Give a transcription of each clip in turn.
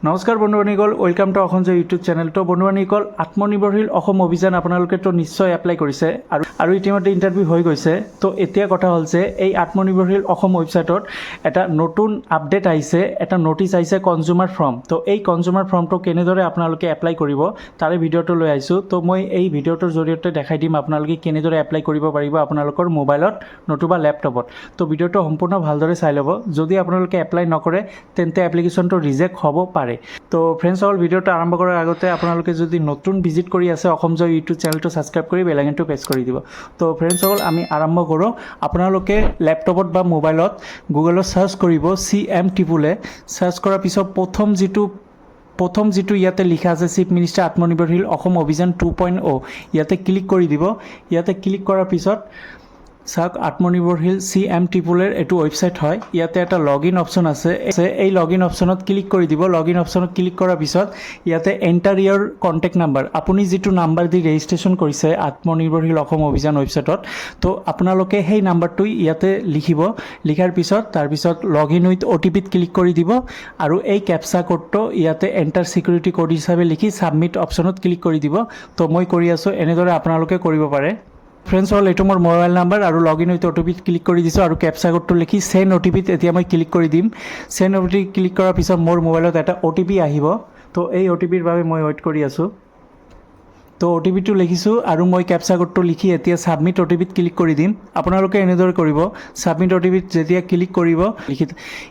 নমস্কাৰ বন্ধুবান্ধৱীসকল, welcome to Assam YouTube channel. তো বন্ধুবান্ধৱীসকল, আত্মনিৰ্ভৰশীল অসম অভিযান আপোনালোকেতো নিশ্চয় এপ্লাই কৰিছে আৰু ইতিমধ্যে ইণ্টাৰভিউ হৈ গৈছে। তো এতিয়া কথা হ'ল যে এই আত্মনিৰ্ভৰশীল অসম ৱেবছাইটত এটা নতুন আপডেট আহিছে, এটা নটিচ আহিছে কনজিউমাৰ ফৰ্ম। তো এই কনজিউমাৰ ফৰ্মটো কেনেদৰে আপোনালোকে এপ্লাই কৰিব তাৰে ভিডিঅ'টো লৈ আহিছোঁ। তো মই এই ভিডিঅ'টোৰ জৰিয়তে দেখাই দিম আপোনালোকে কেনেদৰে এপ্লাই কৰিব পাৰিব আপোনালোকৰ মোবাইলত নতুবা লেপটপত। তো ভিডিঅ'টো সম্পূৰ্ণ ভালদৰে চাই ল'ব। যদি আপোনালোকে এপ্লাই নকৰে তেন্তে এপ্লিকেশ্যনটো ৰিজেক্ট হ'ব পাৰে। তো ফ্ৰেণ্ডসকল, ভিডিঅ'টো আৰম্ভ কৰাৰ আগতে আপোনালোকে যদি নতুন ভিজিট কৰি আছে অসম জয় ইউটিউব চেনেলটো ছাবস্ক্ৰাইব কৰি বেল আইকনটো প্ৰেছ কৰি দিব। তো ফ্ৰেণ্ডসকল, আমি আৰম্ভ কৰোঁ। আপোনালোকে লেপটপত বা মোবাইলত গুগলত ছাৰ্চ কৰিব CM টিপুলে। ছাৰ্চ কৰাৰ পিছত প্ৰথম যিটো ইয়াতে লিখা আছে চিফ মিনিষ্টাৰ আত্মনিৰ্ভৰশীল অসম অভিযান 2.0, ইয়াতে ক্লিক কৰি দিব। ইয়াতে ক্লিক কৰাৰ পিছত চাওক, আত্মনিৰ্ভৰশীল CM টিপুলেৰ এইটো ৱেবছাইট হয়। ইয়াতে এটা লগ ইন অপশ্যন আছে। এই লগ ইন অপশ্যনত ক্লিক কৰি দিব। লগ ইন অপশ্যনত ক্লিক কৰাৰ পিছত ইয়াতে এণ্টাৰ ইয়ৰ কণ্টেক্ট নাম্বাৰ, আপুনি যিটো নাম্বাৰ দি ৰেজিষ্ট্ৰেশ্যন কৰিছে আত্মনিৰ্ভৰশীল অসম অভিযান ৱেবছাইটত, তো আপোনালোকে সেই নাম্বাৰটো ইয়াতে লিখিব। লিখাৰ পিছত তাৰপিছত লগ ইন উইথ OTPত ক্লিক কৰি দিব আৰু এই কেপচা কোডটো ইয়াতে এণ্টাৰ ছিকিউৰিটি কোড হিচাপে লিখি ছাবমিট অপশ্যনত ক্লিক কৰি দিব। তো মই কৰি আছোঁ, এনেদৰে আপোনালোকে কৰিব পাৰে। ফ্ৰেণ্ডছ হ'ল, এইটো মোৰ মোবাইল নাম্বাৰ আৰু লগ ইন উইথ OTPত ক্লিক কৰি দিছোঁ আৰু কেপচা কোডটো লিখি চেণ্ড OTPত এতিয়া মই ক্লিক কৰি দিম। চেণ্ড OTP ক্লিক কৰাৰ পিছত মোৰ মোবাইলত এটা OTP আহিব। তো এই OTPৰ বাবে মই ৱেইট কৰি আছোঁ। তো OTPটো লিখিছোঁ আৰু মই কেপচা কোডটো লিখি এতিয়া ছাবমিট OTPত ক্লিক কৰি দিম। আপোনালোকে এনেদৰে কৰিব। ছাবমিট OTPত যেতিয়া ক্লিক কৰিব,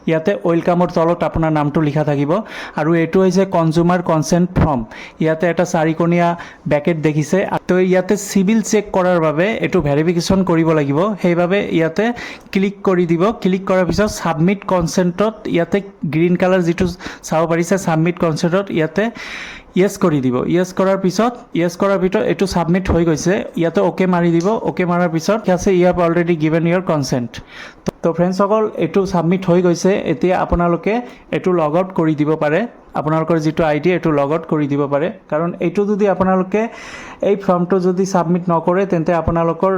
ইয়াতে ৱেলকামৰ তলত আপোনাৰ নামটো লিখা থাকিব আৰু এইটো হৈছে কনজিউমাৰ কনচেণ্ট ফৰ্ম। ইয়াতে এটা চাৰিকণীয়া বেকেট দেখিছে। তো ইয়াতে চিভিল চেক কৰাৰ বাবে এইটো ভেৰিফিকেশ্যন কৰিব লাগিব, সেইবাবে ইয়াতে ক্লিক কৰি দিব। ক্লিক কৰাৰ পিছত ছাবমিট কনচেণ্টত ইয়াতে গ্ৰীণ কালাৰ যিটো চাব পাৰিছে ছাবমিট কনচেণ্টত ইয়াতে য়েছ কৰি দিব। য়েছ কৰাৰ পিছত এইটো ছাবমিট হৈ গৈছে। ইয়াতে অ'কে মাৰি দিব। অ'কে মাৰাৰ পিছত আছে you have already given your consent. তো ফ্ৰেণ্ডসকল, এইটো ছাবমিট হৈ গৈছে। এতিয়া আপোনালোকে এইটো লগ আউট কৰি দিব পাৰে। আপোনালোকৰ যিটো ID এইটো লগ আউট কৰি দিব পাৰে, কাৰণ এইটো যদি আপোনালোকে এই ফৰ্মটো যদি ছাবমিট নকৰে তেন্তে আপোনালোকৰ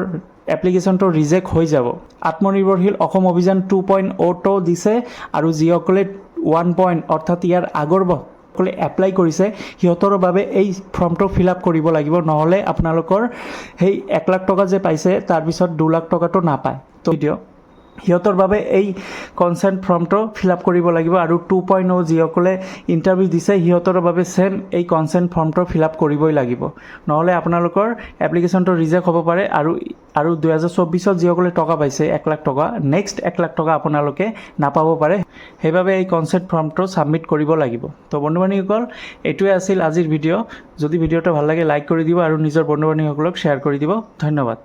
এপ্লিকেশ্যনটো ৰিজেক্ট হৈ যাব। আত্মনিৰ্ভৰশীল অসম অভিযান 2.0টো দিছে আৰু যিসকলে 1 অৰ্থাৎ ইয়াৰ আগৰ সকলে এপ্লাই কৰিছে সিহঁতৰ বাবে এই ফৰ্মটো ফিল আপ কৰিব লাগিব, নহ'লে আপোনালোকৰ সেই 1 লাখ টকা যে পাইছে তাৰপিছত 2 লাখ টকাটো নাপায়। তো সিহঁতৰ বাবে এই কনচেণ্ট ফৰ্মটো ফিল আপ কৰিব লাগিব আৰু 2.0 যিসকলে ইণ্টাৰভিউ দিছে সিহঁতৰ বাবে ছেম এই কনচেণ্ট ফৰ্মটো ফিল আপ কৰিবই লাগিব, নহ'লে আপোনালোকৰ এপ্লিকেশ্যনটো ৰিজেক্ট হ'ব পাৰে। আৰু 2024ত যিসকলে টকা পাইছে 1 লাখ টকা, নেক্সট 1 লাখ টকা আপোনালোকে নাপাব পাৰে। সেইবাবে এই কনচেণ্ট ফৰ্মটো ছাবমিট কৰিব লাগিব। তো বন্ধু-বান্ধৱীসকল, এইটোৱে আছিল আজিৰ ভিডিঅ'। যদি ভিডিঅ'টো ভাল লাগে লাইক কৰি দিব আৰু নিজৰ বন্ধু-বান্ধৱীসকলক শ্বেয়াৰ কৰি দিব। ধন্যবাদ।